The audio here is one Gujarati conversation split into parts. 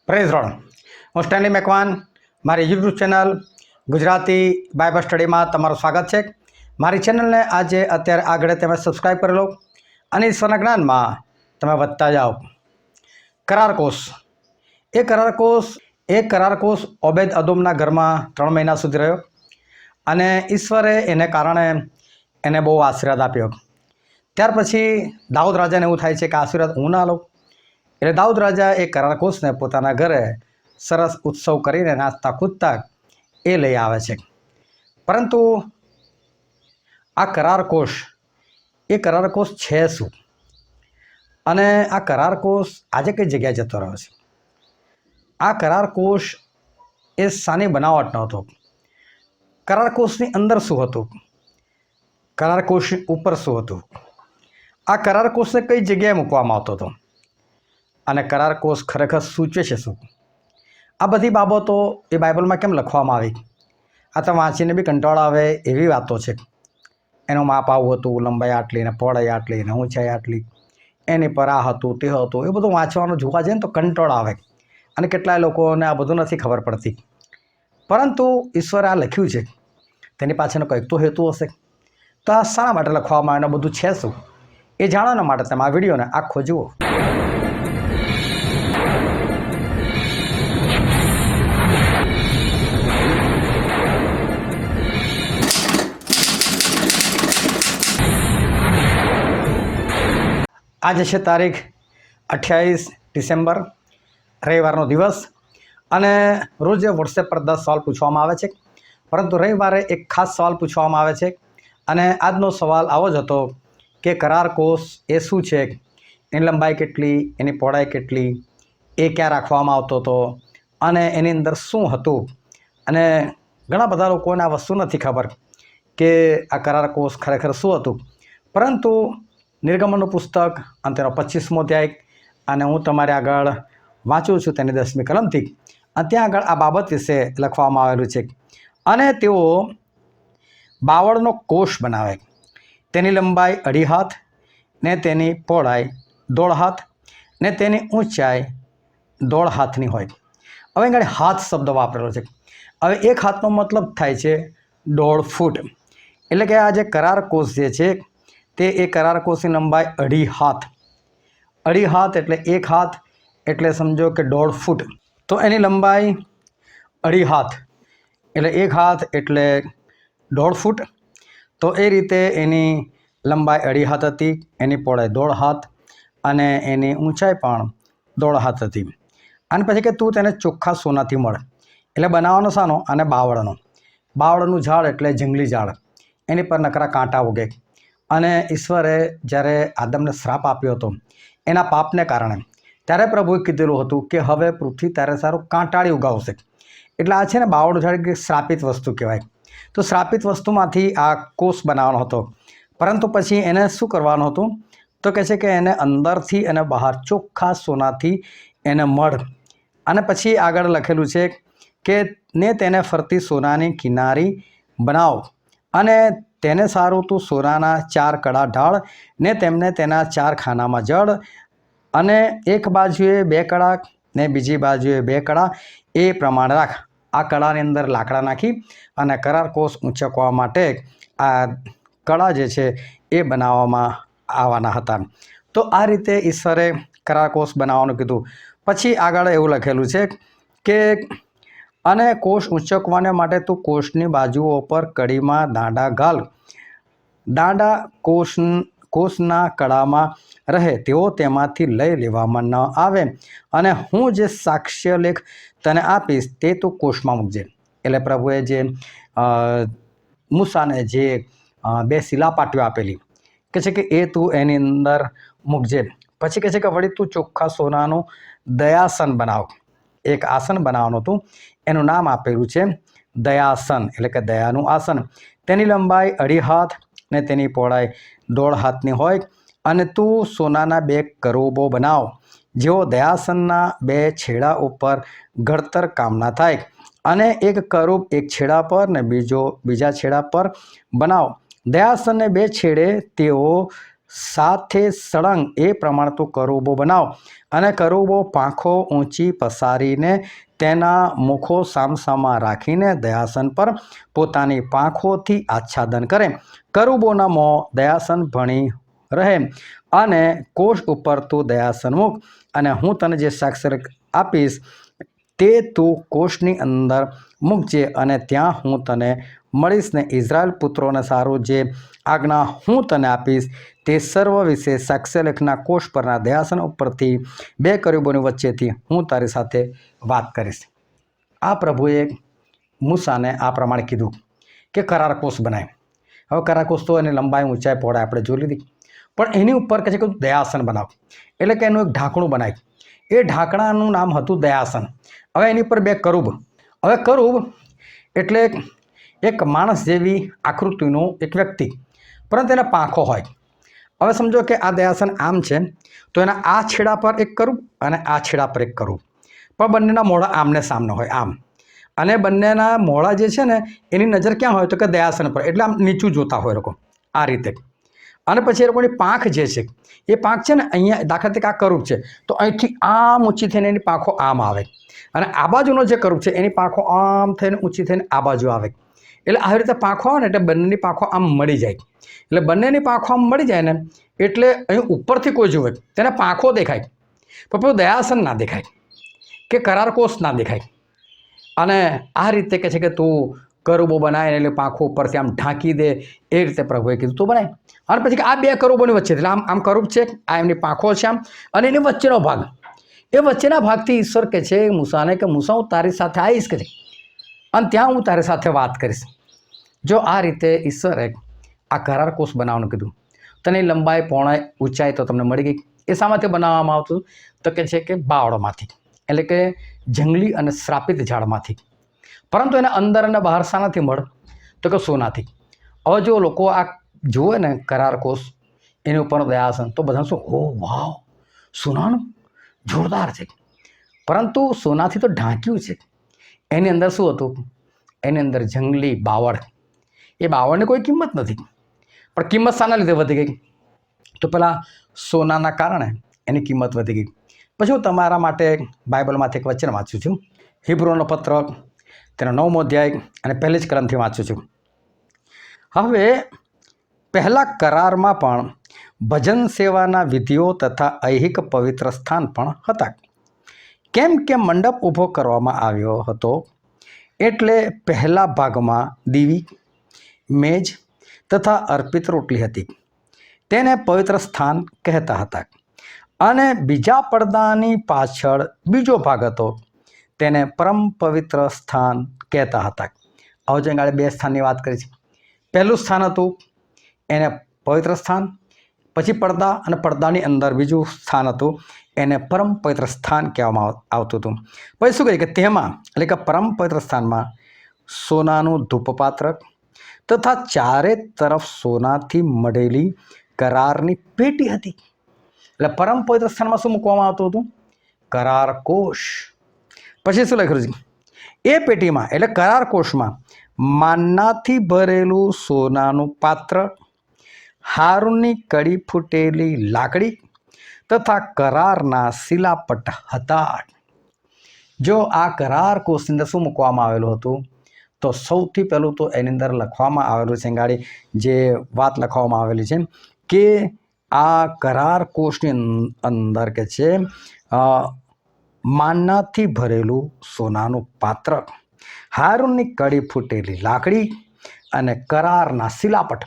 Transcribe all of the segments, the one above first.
પ્રેઝ રોડ હું સ્ટેનલી મેકવાન મારી યુટ્યુબ ચેનલ ગુજરાતી બાઇબલ સ્ટડીમાં તમારું સ્વાગત છે। મારી ચેનલને આજે અત્યારે આગળ તમે સબસ્ક્રાઈબ કરી લો અને ઈશ્વરના જ્ઞાનમાં તમે વધતા જાઓ। કરાર કોષ ઓબેદ અદોમના ઘરમાં 3 મહિના સુધી રહ્યો અને ઈશ્વરે એને કારણે એને બહુ આશીર્વાદ આપ્યો। ત્યાર પછી દાઉદ રાજાને એવું થાય છે કે આશીર્વાદ હું ના લઉં, એટલે દાઉદ રાજા એ કરાર કોષને પોતાના ઘરે સરસ ઉત્સવ કરીને નાચતા કૂદતા એ લઈ આવે છે। પરંતુ આ કરાર કોષ છે શું અને આ કરાર કોષ આજે કઈ જગ્યાએ જતો રહ્યો છે? આ કરાર કોષ એ સાની બનાવટ નહોતો। કરાર કોષની અંદર શું હતું, કરાર કોષની ઉપર શું હતું, આ કરાર કોષને કઈ જગ્યાએ મૂકવામાં આવતો હતો અને કરાર કોષ ખરેખર સૂચવે છે શું? આ બધી બાબતો એ બાઇબલમાં કેમ લખવામાં આવી? આ તો વાંચીને બી કંટાળો આવે એવી વાતો છે। એનું માપ આવું હતું, લંબાઈ આટલી ને પહોળાઈ આટલી ને ઊંચાઈ આટલી, એની પર આ હતું તે હતું, એ બધું વાંચવાનું જોવા જઈએ ને તો કંટાળો આવે અને કેટલાય લોકોને આ બધું નથી ખબર પડતી। પરંતુ ઈશ્વરે આ લખ્યું છે, તેની પાછળનો કંઈક તો હેતુ હશે। તો આ શાના માટે લખવામાં આવે, બધું છે શું એ જાણવાના માટે તમે આ વિડીયોને આખો જુઓ। આજે છે તારીખ 28 ડિસેમ્બર, રવિવારનો દિવસ, અને રોજ વોટ્સએપ પર 10 સવાલ પૂછવામાં આવે છે, પરંતુ રવિવારે એક ખાસ સવાલ પૂછવામાં આવે છે અને આજનો સવાલ આવો જ હતો કે કરાર કોષ એ શું છે, એની લંબાઈ કેટલી, એની પહોળાઈ કેટલી, એ ક્યાં રાખવામાં આવતો હતો અને એની અંદર શું હતું। અને ઘણા બધા લોકોને આ વસ્તુ નથી ખબર કે આ કરાર કોષ ખરેખર શું હતું। પરંતુ નિર્ગમનનું પુસ્તક અને તેનો 25મો અધ્યાય અને હું તમારી આગળ વાંચું છું તેની 10મી કલમથી, અને ત્યાં આગળ આ બાબત વિશે લખવામાં આવેલું છે। અને તેઓ બાવળનો કોષ બનાવે, તેની લંબાઈ 2.5 હાથ ને તેની પહોળાઈ 1.5 હાથ ને તેની ઊંચાઈ 1.5 હાથની હોય। હવે આગળ હાથ શબ્દ વાપરેલો છે। હવે 1 હાથનો મતલબ થાય છે 1.5 ફૂટ, એટલે કે આ જે કરાર કોષ જે છે તે એ કરાર કોષની લંબાઈ 2.5 હાથ, 2.5 હાથ એટલે 1 હાથ એટલે સમજો કે 1.5 ફૂટ, તો એની લંબાઈ 2.5 હાથ એટલે 1 હાથ એટલે 1.5 ફૂટ, તો એ રીતે એની લંબાઈ 2.5 હાથ હતી, એની પહોળાઈ 1.5 હાથ અને એની ઊંચાઈ પણ 1.5 હાથ હતી। અને પછી કે તું તેને ચોખ્ખા સોનાથી મળ, એટલે બનાવવાનો શાનો? અને બાવળનું ઝાડ એટલે જંગલી ઝાડ, એની પર નકરા કાંટા ઉગે। અને ઈશ્વરે જ્યારે આદમને શ્રાપ આપ્યો હતો એના પાપને કારણે, ત્યારે પ્રભુએ કીધેલું હતું કે હવે પૃથ્વી તારે સારું કાંટાળી ઉગાવશે, એટલે આ છે ને બાવળનું ઝાડ એક શ્રાપિત વસ્તુ કહેવાય। તો શ્રાપિત વસ્તુમાંથી આ કોષ બનાવવાનો હતો, પરંતુ પછી એને શું કરવાનું હતું? તો કહે છે કે એને અંદરથી અને બહાર ચોખ્ખા સોનાથી એને મળ, અને પછી આગળ લખેલું છે કે ને તેને ફરતી સોનાની કિનારી બનાવ, અને તેને સારું તું સોનાના 4 કડા ઢાળ ને તેમને તેના 4 ખાનામાં જડ, અને એક બાજુએ 2 કડા ને બીજી બાજુએ 2 કડા, એ પ્રમાણે રાખ। આ કડાની અંદર લાકડા નાખી અને કરાર કોષ ઊંચકવા માટે આ કડા જે છે એ બનાવવામાં આવવાના હતા। તો આ રીતે ઈશ્વરે કરાર કોષ બનાવવાનું કીધું। પછી આગળ એવું લખેલું છે કે અને કોષ ઊંચકવાને માટે તું કોષની બાજુઓ પર કડીમાં દાંડા ઘાલ, દાંડા કોષના કડામાં રહે તેઓ તેમાંથી લઈ લેવામાં ન આવે, અને હું જે સાક્ષ્ય લેખ તને આપીશ તે તું કોષમાં મૂકજે। એટલે પ્રભુએ જે મૂસાને જે 2 શિલાપાટીઓ આપેલી, કહે છે કે એ તું એની અંદર મૂકજે। પછી કહે છે કે વળી તું ચોખ્ખા સોનાનું દયાસન બનાવ, એક આસન બનાવવાનું હતું, એનું નામ આપેલું છે દયાસન, એટલે કે દયાનું આસન। તેની લંબાઈ 2.5 હાથ ને તેની પહોળાઈ 1.5 હાથની હોય, અને તું સોનાના 2 કરોબો બનાવ, જેઓ દયાસનના 2 છેડા ઉપર ઘડતર કામના થાય, અને એક કરૂબ એક છેડા પર ને બીજો બીજા છેડા પર બનાવ। દયાસનને 2 છેડે તેઓ સાથે સળંગ એ પ્રમાણે તું કરુબો બનાવ અને કરુબો પાંખો ઊંચી પસારીને તેના મુખો સામસામા રાખીને દયાસન પર પોતાની પાંખોથી આચ્છાદન કરે. કરુબોના મોં દયાસન ભણી રહે અને કોષ ઉપર તું દયાસન મૂક અને હું તને જે સાક્ષર આપીશ તે તું કોષની અંદર મૂકજે અને ત્યાં હું તને મળીશ ને ઇઝરાયલ પુત્રોને સારું જે આજ્ઞા હું તને આપીશ તે સર્વ વિશે સાક્ષ્યલેખના કોષ પરના દયાસન ઉપરથી 2 કરુબોની વચ્ચેથી હું તારી સાથે વાત કરીશ. આ પ્રભુએ મૂસાને આ પ્રમાણે કીધું કે કરાર કોષ બનાય. હવે કરાર કોષ તો એની લંબાઈ ઊંચાઈ પહોળાઈ આપણે જોઈ લીધી, પણ એની ઉપર કહે છે કે દયાસન બનાવ, એટલે કે એનું એક ઢાંકણું બનાય. એ ઢાંકણાનું નામ હતું દયાસન. હવે એની પર 2 કરુબ. હવે કરુબ એટલે એક માણસ જેવી આકૃતિનો એક વ્યક્તિ, પરંતુ એના પાંખો હોય. હવે સમજો કે આ દયાસન આમ છે તો એના આ છેડા પર એક કરુબ અને આ છેડા પર એક કરુબ, પણ બંનેના મોઢા આમને સામને હોય આમ, અને બંનેના મોઢા જે છે ને એની નજર ક્યાં હોય તો કે દયાસન પર, એટલે આમ નીચું જોતા હોય લોકો આ રીતે. અને પછી એ લોકોની પાંખ જે છે એ પાંખ છે ને અહીંયા દાખલા તરીકે આ કરુબ છે તો અહીંથી આમ ઊંચી થઈને એની પાંખો આમ આવે, અને આ બાજુનો જે કરુબ છે એની પાંખો આમ થઈને ઊંચી થઈને આ બાજુ આવે. એટલે આવી રીતે પાંખો આવે ને એટલે બંનેની પાંખો આમ મળી જાય. એટલે બંનેની પાંખો આમ મળી જાય ને એટલે અહીં ઉપરથી કોઈ જુએ તેને પાંખો દેખાય, પણ પેલું દયાસન ના દેખાય કે કરાર કોષ ના દેખાય. અને આ રીતે કહે છે કે તું કરુબો બનાય એટલે પાંખો ઉપરથી આમ ઢાંકી દે, એ રીતે પ્રભુએ કીધું તું બનાય. અને પછી આ 2 કરુબોની વચ્ચે એટલે આમ કરુબ છે, આ એમની પાંખો છે આમ, અને એની વચ્ચેનો ભાગ, એ વચ્ચેના ભાગથી ઈશ્વર કહે છે મૂસાને કે મૂસા હું તારી સાથે આવીશ કે અને ત્યાં હું તારી સાથે વાત કરીશ. જો આ રીતે ઈશ્વરે આ કરાર કોષ બનાવવાનું કીધું, તને લંબાઈ પહોળાઈ ઊંચાઈ તો તમને મળી ગઈ. એ શામાંથી બનાવવામાં આવતું તો કહે છે કે બાવળમાંથી, એટલે કે જંગલી અને શ્રાપિત ઝાડમાંથી. પરંતુ એને અંદર અને બહાર શાનાથી મળે તો કે સોનાથી. હવે જો લોકો આ જુએ ને કરાર કોષ એની ઉપરનો દયાસન તો બધા શું, ઓ વાવ સોનાનું જોરદાર છે, પરંતુ સોનાથી તો ઢાંક્યું છે. એની અંદર શું હતું? એની અંદર જંગલી બાવળ. એ બાવળની કોઈ કિંમત નથી, પણ કિંમત શાના લીધે વધી ગઈ તો પેલા સોનાના કારણે એની કિંમત વધી ગઈ. પછી હું તમારા માટે બાઇબલમાંથી એક વચન વાંચું છું, હિબ્રુનો પત્ર તેનો 9મો અધ્યાય અને પહેલી જ કલમથી વાંચું છું. હવે પહેલા કરારમાં પણ ભજન સેવાના વિધિઓ તથા ઐહિક પવિત્ર સ્થાન પણ હતા. કેમ કે મંડપ ઊભો કરવામાં આવ્યો હતો એટલે પહેલા ભાગમાં દીવી, મેજ તથા અર્પિત રોટલી હતી, તેને પવિત્ર સ્થાન કહેતા હતા. અને બીજા પડદાની પાછળ બીજો ભાગ હતો, તેને પરમ પવિત્ર સ્થાન કહેતા હતા. હવે જંગાળે 2 સ્થાનની વાત કરી છે. પહેલું સ્થાન હતું એને પવિત્ર સ્થાન, પછી પડદા અને પડદાની અંદર બીજું સ્થાન હતું એને પરમ પવિત્ર સ્થાન કહેવામાં આવતું હતું. પછી શું કહે કે તેમાં એટલે કે પરમ પવિત્ર સ્થાનમાં સોનાનું ધૂપપાત્ર તથા ચારે તરફ સોનાથી મઢેલી કરારની પેટી હતી. એટલે પરમ પવિત્ર સ્થાનમાં શું મૂકવામાં આવતું હતું? કરાર કોષ. પછી શું લખ્યું છે? એ પેટીમાં એટલે કરાર કોષમાં માનનાથી ભરેલું સોનાનું પાત્ર, હારૂનની કડી ફૂટેલી લાકડી તથા કરારના શિલાપટ હતા. જો આ કરાર કોષની અંદર શું મૂકવામાં આવેલું હતું તો સૌથી પહેલું તો એની અંદર લખવામાં આવેલું છે, ગાડી જે વાત લખવામાં આવેલી છે કે આ કરાર કોષની અંદર કે છે માનનાથી ભરેલું સોનાનું પાત્ર, હારૂનની કડી ફૂટેલી લાકડી અને કરારના શિલાપટ.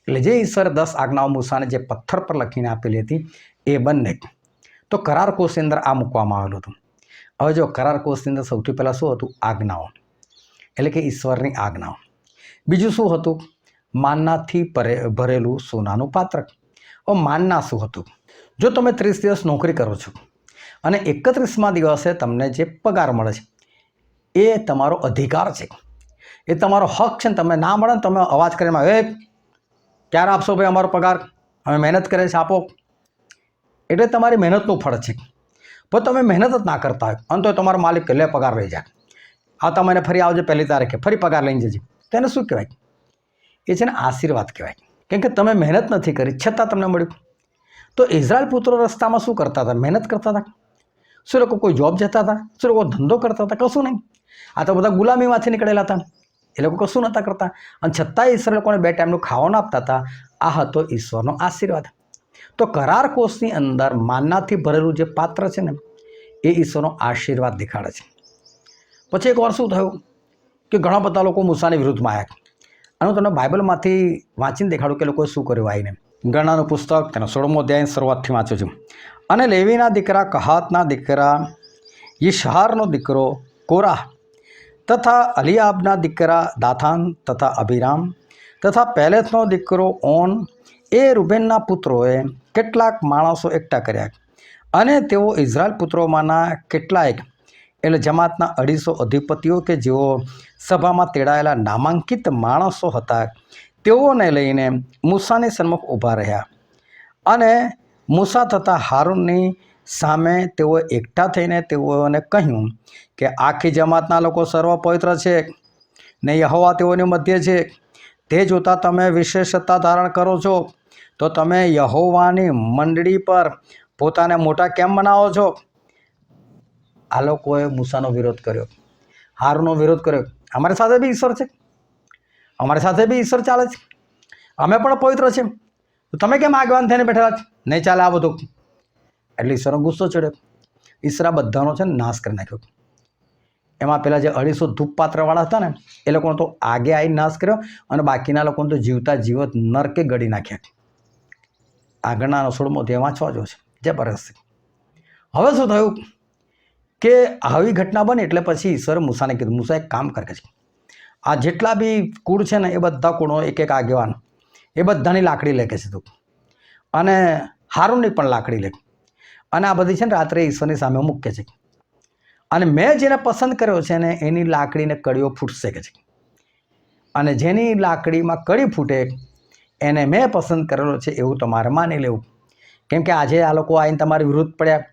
એટલે જે ઈશ્વરે 10 આજ્ઞાઓ મૂસાને જે પથ્થર પર લખીને આપેલી હતી એ બંને તો કરાર કોષની અંદર આ મૂકવામાં આવેલું હતું. હવે જો કરાર કોષની અંદર સૌથી પહેલાં શું હતું? આજ્ઞાઓ, એટલે કે ઈશ્વરની આજ્ઞાઓ. બીજું શું હતું? માનનાથી ભરેલું સોનાનું પાત્ર. હવે માનના શું હતું? જો તમે 30 દિવસ નોકરી કરો છો અને 31મા દિવસે તમને જે પગાર મળે છે એ તમારો અધિકાર છે, એ તમારો હક છે. ને તમને ના મળે ને તમે અવાજ કરીને એ ક્યારે આપશો ભાઈ અમારો પગાર, અમે મહેનત કરે છે આપો. એટલે તમારી મહેનતનું ફળ છે. પણ તમે મહેનત જ ના કરતા હોય અને તો તમારો માલિક લે પગાર લઈ જાય, આવતા મહિને ફરી આવજો 1લી તારીખે ફરી પગાર લઈને જજે. તેને શું કહેવાય? એ છે ને આશીર્વાદ કહેવાય. કેમ કે તમે મહેનત નથી કરી છતાં તમને મળ્યું. તો ઇઝરાયલ પુત્રો રસ્તામાં શું કરતા હતા? મહેનત કરતા હતા? શું લોકો કોઈ જોબ જતા હતા? શું લોકો ધંધો કરતા હતા? કશું નહીં. આ તો બધા ગુલામીમાંથી નીકળેલા હતા. એ લોકો કશું નહોતા કરતા, અને છતાંય ઈશ્વર લોકોને 2 ટાઈમનું ખાવાનું આપતા હતા. આ હતો ઈશ્વરનો આશીર્વાદ. તો કરાર કોષની અંદર માનનાથી ભરેલું જે પાત્ર છે ને, એ ઈશ્વરનો આશીર્વાદ દેખાડે છે. પછી એક વાર શું થયું કે ઘણા બધા લોકો મૂસાની વિરુદ્ધમાં આવ્યા. અને હું તમને બાઇબલમાંથી વાંચીને દેખાડું કે લોકોએ શું કર્યું આવીને. ગણનાનું પુસ્તક તેનો 16મો અધ્યાય શરૂઆતથી વાંચું છું. અને લેવીના દીકરા કહાતના દીકરા યિશહારનો દીકરો કોરાહ તથા અલિયાબના દીકરા દાથાન તથા અબીરામ તથા પેલેથનો દીકરો ઓન એ રૂબેનના પુત્રોએ કેટલાક માણસો એકઠા કર્યા, અને તેઓ ઇઝરાયલ પુત્રોમાંના કેટલાક એટલે જમાતના 250 અધિપતિઓ કે જેઓ સભામાં તેડાયેલા નામાંકિત માણસો હતા, તેઓને લઈને મૂસાની સન્મુખ ઊભા રહ્યા. અને મૂસા તથા હારૂનની સામે તેઓ એકઠા થઈને તેઓને કહ્યું કે આખી જમાતના લોકો સર્વ પવિત્ર છે ને યહોવા તેઓની મધ્ય છે. તે જોતાં તમે વિશેષ સત્તા ધારણ કરો છો, તો તમે યહોવાની મંડળી પર પોતાને મોટા કેમ બનાવો છો? આ લોકોએ મૂસાનો વિરોધ કર્યો, હારૂનનો વિરોધ કર્યો. અમારી સાથે બી ઈશ્વર છે, અમારી સાથે બી ઈશ્વર ચાલે છે, અમે પણ પવિત્ર છે, તો તમે કેમ આગેવાન થઈને બેઠેલા છે? નહીં ચાલે આ બધું. એટલે ઈશ્વરનો ગુસ્સો ચડ્યો. ઈશ્વર બધાનો છે ને નાશ કરી નાખ્યો. એમાં પેલા જે 250 ધૂપપાત્રવાળા હતા ને, એ લોકોનો તો આગે આવી નાશ કર્યો, અને બાકીના લોકોને તો જીવતા જીવત નરકે ગળી નાખ્યા. આગળના 16મો અધ્યાય વાંચવા જો છે, જબરજસ્ત. હવે શું થયું કે આવી ઘટના બની એટલે પછી ઈશ્વરે મૂસાને કીધું, મૂસા એક કામ કરે છે, આ જેટલા બી કુળ છે ને, એ બધા કુળો એક એક આગેવાન, એ બધાની લાકડી લે કે છે તું, અને હારૂનની પણ લાકડી લે, અને આ બધી છે ને રાત્રે ઈશ્વરની સામે મૂકે છે. અને મેં જેને પસંદ કર્યો છે ને, એની લાકડીને કડીઓ ફૂટશે કે છે, અને જેની લાકડીમાં કડી ફૂટે એને મેં પસંદ કરેલો છે એવું તમારે માની લેવું. કેમ કે આજે આ લોકો આવીને તમારી વિરુદ્ધ પડ્યા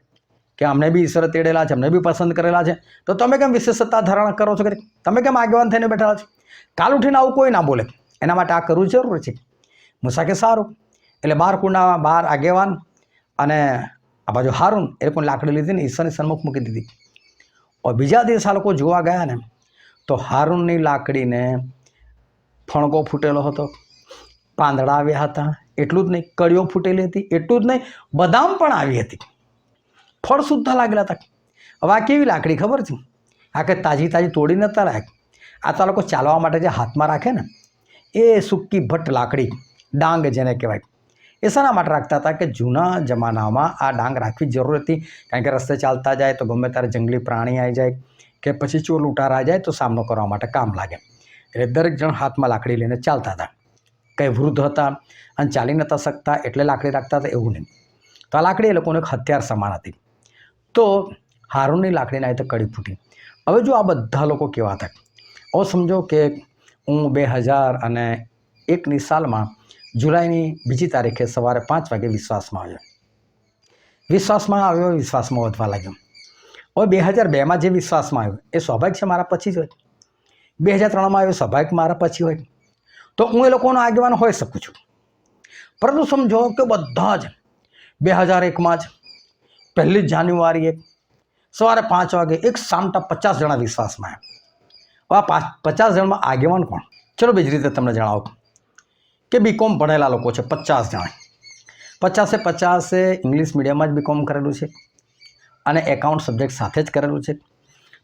કે અમને બી ઈશ્વરે તેડેલા છે, અમને બી પસંદ કરેલા છે, તો તમે કેમ વિશેષતા ધારણ કરો છો? કે તમે કેમ આગેવાન થઈને બેઠેલા છો? કાલ ઉઠીને આવું કોઈ ના બોલે. એના માટે આ કરવું જરૂર છે. મૂસા કે સારું. એટલે 12 કુળના 12 આગેવાન અને આ બાજુ હારૂન, એ લોકોને લાકડી લીધી ને ઈશ્વરની સન્મુખ મૂકી દીધી. બીજા દિવસ આ લોકો જોવા ગયા ને, તો હારૂનની લાકડીને ફણકો ફૂટેલો હતો, પાંદડા આવ્યા હતા, એટલું જ નહીં, કડીઓ ફૂટેલી હતી, એટલું જ નહીં, બદામ પણ આવી હતી, ફળ સુદ્ધા લાગેલા હતા. હવે આ કેવી લાકડી ખબર છે? આ કે તાજી તાજી તોડી નતા લાયક. આ તો લોકો ચાલવા માટે જે હાથમાં રાખે ને, એ સૂકી ભટ્ટ લાકડી, ડાંગ જેને કહેવાય, એ શાના માટે રાખતા હતા? કે જૂના જમાનામાં આ ડાંગ રાખવી જરૂર હતી, કારણ કે રસ્તે ચાલતા જાય તો ગમે ત્યારે જંગલી પ્રાણી આવી જાય કે પછી ચોર લૂંટારા આવી જાય તો સામનો કરવા માટે કામ લાગે. એટલે દરેક જણ હાથમાં લાકડી લઈને ચાલતા હતા. કંઈ વૃદ્ધ હતા અને ચાલી નહોતા શકતા એટલે લાકડી રાખતા હતા એવું નહીં. તો આ લાકડી એ લોકોને એક હથિયાર સમાન હતી. તો હારૂનની લાકડીના રીતે કડી ફૂટી. હવે જો આ બધા લોકો કેવા હતા, હવે સમજો કે હું 2001ની સાલમાં જુલાઈની 2જી તારીખે સવારે 5 વાગે વિશ્વાસમાં આવ્યો, વિશ્વાસમાં વધવા લાગ્યો. હવે 2002માં જે વિશ્વાસમાં આવ્યો એ સ્વાભાવિક છે મારા પછી જ હોય, 2003માં આવ્યો સ્વાભાવિક મારા પછી હોય, તો હું એ લોકોનો આગેવાન હોઈ શકું છું. પરંતુ સમજો કે બધા જ 2001માં જ 1 જાન્યુઆરીએ સવારે 5 વાગે એક સામટા 50 જણા વિશ્વાસમાં આવ્યા. હવે 50 જણમાં આગેવાન કોણ? ચલો બીજી રીતે તમને જણાવો કે બીકોમ ભણેલા લોકો છે 50 જણા. 50 ઇંગ્લિશ મીડિયમમાં જ બીકોમ કરેલું છે અને એકાઉન્ટ સબ્જેક્ટ સાથે જ કરેલું છે.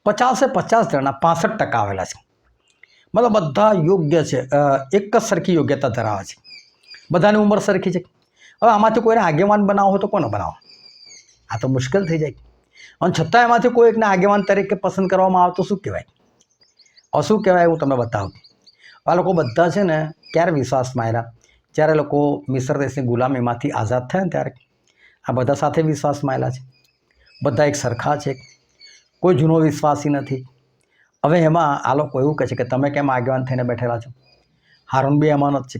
50 જણા 65% આવેલા છે. મતલબ બધા યોગ્ય છે, એક જ સરખી યોગ્યતા ધરાવે છે, બધાની ઉંમર સરખી છે. હવે આમાંથી કોઈને આગેવાન બનાવો હોય તો કોને બનાવો? આ તો મુશ્કેલ થઈ જાય. અને છતાં એમાંથી કોઈ એકને આગેવાન તરીકે પસંદ કરવામાં આવે તો શું કહેવાય? હવે શું કહેવાય હું તમને બતાવું. આ લોકો બધા છે ને ક્યારે વિશ્વાસમાં આવ્યા? જ્યારે લોકો મિસર દેશની ગુલામીમાંથી આઝાદ થયા ને ત્યારે આ બધા સાથે વિશ્વાસમાં આવેલા છે. બધા એક સરખા છે, કોઈ જૂનો વિશ્વાસી નથી. હવે એમાં આ લોકો એવું કહે છે કે તમે કેમ આગેવાન થઈને બેઠેલા છો? હારૂન બી એમાં જ છે.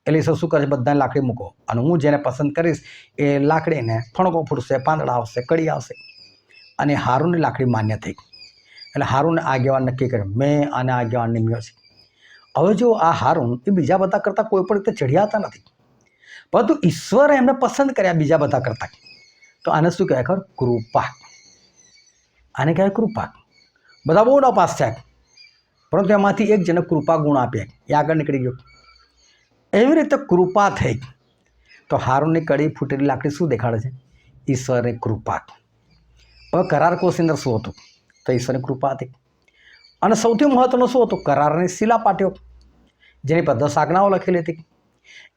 એટલે શું કરે છે? બધાને લાકડી મૂકો, અને હું જેને પસંદ કરીશ એ લાકડીને ફણકો ફૂટશે, પાંદડા આવશે, કડી આવશે, અને હારૂનની લાકડી માન્ય થઈ. એટલે હારૂને આગેવાન નક્કી કર્યો, મેં આને આગેવાન નિમ્યો છે. હવે જો આ હારૂન એ બીજા બધા કરતાં કોઈ પણ રીતે ચઢિયાતા નથી, પરંતુ ઈશ્વરે એમને પસંદ કર્યા બીજા બધા કરતાં. તો આને શું કહેવાય ખબર? કૃપા. આને કહેવાય કૃપા. બધા બહુ નપાસ થયા, પરંતુ એમાંથી એક જણે કૃપા ગુણ આપ્યા, એ આગળ નીકળી ગયો. એવી રીતે કૃપા થઈ. તો હારૂનની કડી ફૂટેલી લાકડી શું દેખાડે છે? ઈશ્વરની કૃપા. હવે કરાર કોષની અંદર શું હતું? તો ઈશ્વરની કૃપા હતી. અને સૌથી મહત્વનું શું હતું? કરારની શિલાપાટીઓ, જેની પર 10 આજ્ઞાઓ લખેલી હતી.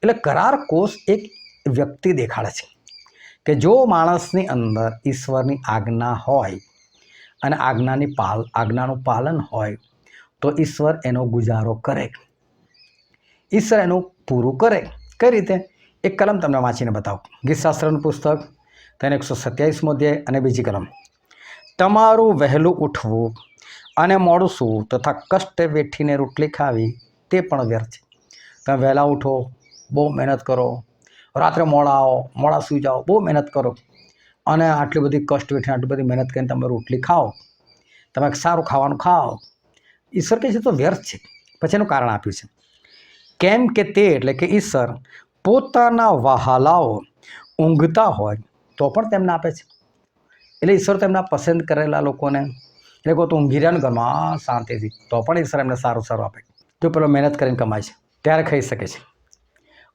એટલે કરાર કોષ એક વ્યક્તિ દેખાડે છે કે જો માણસની અંદર ઈશ્વરની આજ્ઞા હોય અને આજ્ઞાનું પાલન હોય તો ઈશ્વર એનો ગુજારો કરે, ઈશ્વર એનું પૂરું કરે. કઈ રીતે? એક કલમ તમને વાંચીને બતાવો. ગીતશાસ્ત્રનું પુસ્તક, તેને 127મો અધ્યાય અને બીજી કલમ. તમારું વહેલું ઉઠવું અને મોડું સૂવું તથા કષ્ટે વેઠીને રોટલી ખાવી તે પણ વ્યર્થ છે. તમે વહેલા ઉઠો, બહુ મહેનત કરો, રાત્રે મોડા આવો, મોડા સૂઈ જાઓ, બહુ મહેનત કરો, અને આટલી બધી કષ્ટ વેઠીને આટલી બધી મહેનત કરીને તમે રોટલી ખાઓ, તમે સારું ખાવાનું ખાઓ, ઈશ્વર કહે છે તો વ્યર્થ છે. પછી એનું કારણ આપ્યું છે. કેમ કે તે એટલે કે ઈશ્વર પોતાના વહાલાઓ ઊંઘતા હોય તો પણ તેમને આપે છે. એટલે ઈશ્વર તેમના પસંદ કરેલા લોકોને, એટલે કોઈ તો ઊંઘી રહ્યા ને ઘરમાં શાંતિથી, તો પણ ઈશ્વર એમને સારું સારું આપે. જો પેલો મહેનત કરીને કમાય છે ત્યારે ખાઈ શકે છે,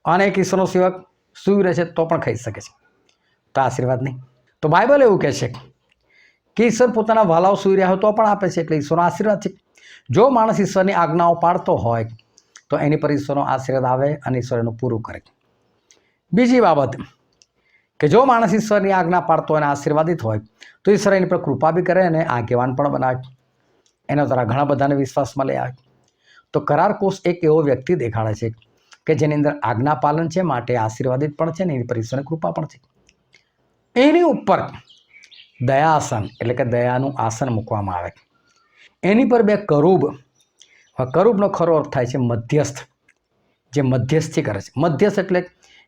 અને એક ઈશ્વરનો સેવક સૂઈ રહે છે તો પણ ખાઈ શકે છે. તો આશીર્વાદ નહીં? તો બાઇબલ એવું કહે છે કે ઈશ્વર પોતાના વહાલાઓ સૂઈ રહ્યા હોય તો પણ આપે છે, એટલે ઈશ્વરનો આશીર્વાદ છે. જો માણસ ઈશ્વરની આજ્ઞાઓ પાળતો હોય તો એની પર ઈશ્વરનો આશીર્વાદ આવે અને ઈશ્વર એનું પૂરું કરે. બીજી બાબત કે જો માણસ ઈશ્વરની આજ્ઞા પાળતો હોય અને આશીર્વાદિત હોય તો ઈશ્વર એની પર કૃપા બી કરે અને આગેવાન પણ બનાવે, એના દ્વારા ઘણા બધાને વિશ્વાસમાં લઈ આવે. તો કરાર કોષ એક એવો વ્યક્તિ દેખાડે છે કે જેની અંદર આજ્ઞા પાલન છે, માટે આશીર્વાદિત પણ છે ને એની પર ઈશ્વરની કૃપા પણ છે. એની ઉપર દયાસન એટલે કે દયાનું આસન મૂકવામાં આવે. એની પર 2 કરૂબ. કરૂબનો ખરો અર્થ થાય છે મધ્યસ્થ, જે મધ્યસ્થી કરે છે. મધ્યસ્થ એટલે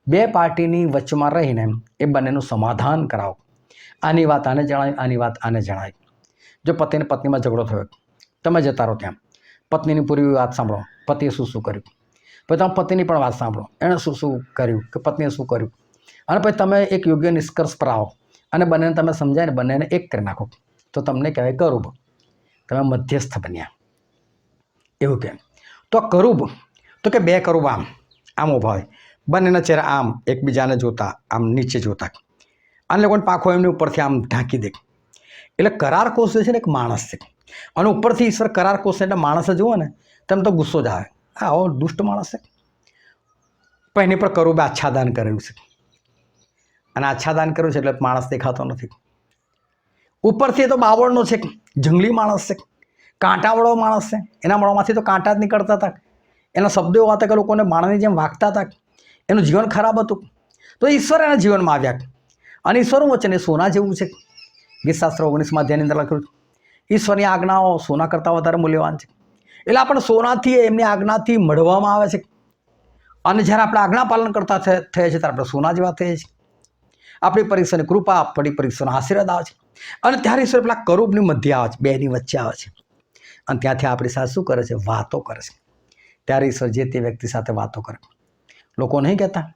2 પાર્ટીની વચમાં રહીને એ બંનેનું સમાધાન કરાવો. આની વાત આને જણાય, આની વાત આને જણાય. જો પતિ અને પત્નીમાં ઝઘડો થયો, તમે જતા રહો ત્યાં, પત્નીની પૂરી વાત સાંભળો, પતિએ શું કર્યું, પછી તમે પતિની પણ વાત સાંભળો, એણે શું કર્યું કે પત્નીએ શું કર્યું, અને પછી તમે એક યોગ્ય નિષ્કર્ષ પર આવો અને બંનેને તમે સમજાવીને બંનેને એક કરી નાખો, તો તમને કહેવાય કરૂબ. તમે મધ્યસ્થ બન્યા, એવું કેમ? તો કરૂબ તો કે 2 કરૂબ આમ ઊભા હોય, બંનેના ચહેરા આમ એકબીજાને જોતા, આમ નીચે જોતા, અને લોકોને પાખો એમની ઉપરથી આમ ઢાંકી દે. એટલે કરાર કોષ જે છે ને એક માણસ છે, અને ઉપરથી ઈશ્વર કરાર કોષ એટલે માણસે જુઓ ને તેમ તો ગુસ્સો જ આવે, આવો દુષ્ટ માણસ છે. પણ એની પર કરૂબે આચ્છાદન કરેલું છે, અને આચ્છાદન કર્યું છે એટલે માણસ દેખાતો નથી. ઉપરથી તો બાવળનો છે, જંગલી માણસ છે, કાંટાવાળો માણસ છે, એના મોઢામાંથી તો કાંટા જ નીકળતા હતા, એના શબ્દો એવા હતા કે લોકોને માણસની જેમ વાગતા હતા, એનું જીવન ખરાબ હતું. તો ઈશ્વર એના જીવનમાં આવ્યા, અને ઈશ્વરનું વચન એ સોના જેવું છે. ગીતશાસ્ત્ર 19મા અધ્યાયની અંદર લખ્યું છે ઈશ્વરની આજ્ઞાઓ સોના કરતાં વધારે મૂલ્યવાન છે. એટલે આપણે સોનાથી એમની આજ્ઞાથી મળવામાં આવે છે, અને જ્યારે આપણે આજ્ઞા પાલન કરતા થઈએ છીએ ત્યારે આપણે સોના જેવા થઈએ છીએ. આપણી પર ઈશ્વરની કૃપા, આપણી પર ઈશ્વરનો આશીર્વાદ આવે છે, અને ત્યારે ઈશ્વર પેલા કરૂબની મધ્ય આવે છે, 2ની વચ્ચે આવે છે, અને ત્યાંથી આપણી સાથે શું કરે છે? વાતો કરે છે. ત્યારે ઈશ્વર જે તે વ્યક્તિ સાથે વાતો કરે. લોકો નહીં કહેતા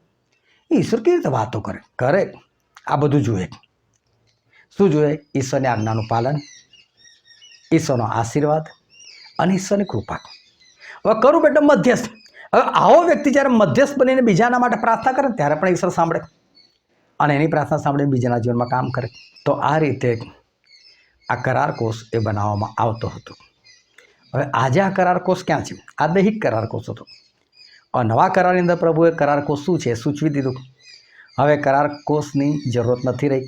ઈશ્વર કેવી રીતે વાતો કરે? કરે. આ બધું જોઈએ. શું જોઈએ? ઈશ્વરની આજ્ઞાનું પાલન, ઈશ્વરનો આશીર્વાદ અને ઈશ્વરની કૃપા. હવે કરૂબ એટલે મધ્યસ્થ. હવે આવો વ્યક્તિ જ્યારે મધ્યસ્થ બનીને બીજાના માટે પ્રાર્થના કરે ત્યારે પણ ઈશ્વર સાંભળે, અને એની પ્રાર્થના સાંભળીને બીજાના જીવનમાં કામ કરે. તો આ રીતે આ કરાર કોષ એ બનાવવામાં આવતો હતો. હવે આજે આ કરાર કોષ ક્યાં છે? આ દૈહિક કરાર કોષ હતો. હવે નવા કરારની અંદર પ્રભુએ કરાર કોષ શું છે સૂચવી દીધું. હવે કરાર કોષની જરૂરત નથી રહી.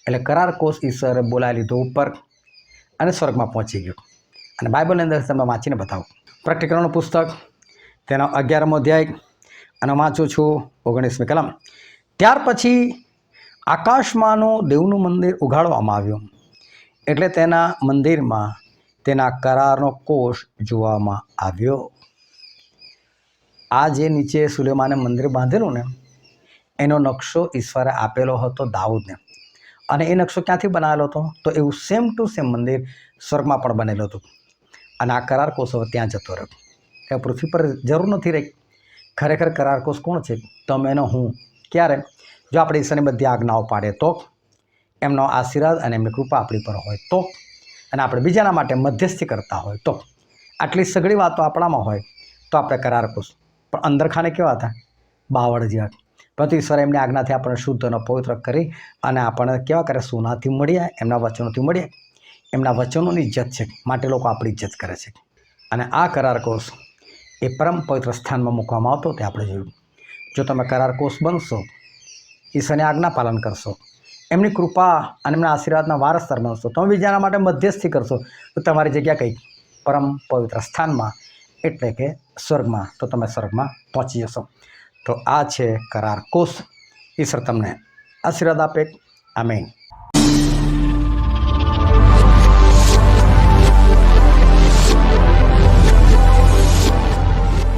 એટલે કરાર કોષ ઈશ્વરે બોલાવી લીધો ઉપર અને સ્વર્ગમાં પહોંચી ગયો. અને બાઇબલની અંદર તમે વાંચીને બતાવો. પ્રકટીકરણનું પુસ્તક, તેનો 11મો અધ્યાય, અને વાંચું છું 19મી કલમ. ત્યાર પછી આકાશમાંનું દેવનું મંદિર ઉઘાડવામાં આવ્યું, એટલે તેના મંદિરમાં તેના કરારનો કોષ જોવામાં આવ્યો. આ જે નીચે સુલેમાને મંદિર બાંધેલું ને, એનો નકશો ઈશ્વરે આપેલો હતો દાઉદને, અને એ નકશો ક્યાંથી બનાવેલો હતો? તો એવું સેમ ટુ સેમ મંદિર સ્વર્ગમાં પણ બનેલું હતું. અને આ કરાર કોષ હવે ત્યાં જતો રહ્યો. એ પૃથ્વી પર જરૂર નથી રહી, ખરેખર કરાર કોષ કોણ છે? તમે ને હું. ક્યારે? જો આપણે ઈશ્વરની બધી આજ્ઞાઓ પાડે તો, એમનો આશીર્વાદ અને એમની કૃપા આપણી પર હોય તો, અને આપણે બીજાના માટે મધ્યસ્થી કરતા હોય તો, આટલી સઘળી વાતો આપણામાં હોય તો આપણે કરાર કોષ. પણ અંદર ખાને કેવા હતા? બાવળ જેવા. પરંતુ ઈશ્વરે એમની આજ્ઞાથી આપણને શુદ્ધ અને પવિત્ર કરી અને આપણને કેવા કરે? સોનાથી મળ્યા, એમના વચનોથી મળ્યા. એમના વચનોની ઇજ્જત છે માટે લોકો આપણી ઇજ્જત કરે છે. અને આ કરાર કોષ એ પરમ પવિત્ર સ્થાનમાં મૂકવામાં આવતો તે આપણે જોયું. જો તમે કરાર કોષ બનશો, ઈશ્વરની આજ્ઞા પાલન કરશો, એમની કૃપા અને એમના આશીર્વાદના વારસદાર બનશો, તમે બીજાના માટે મધ્યસ્થી કરશો, તો તમારી જગ્યા કઈ? પરમ પવિત્ર સ્થાનમાં, એટલે કે સ્વર્ગમાં. તો તમે સ્વર્ગમાં પહોંચી જશો. તો આ છે કરાર કોષ. ઈશ્વર તમને આશીર્વાદ આપે. આમેન.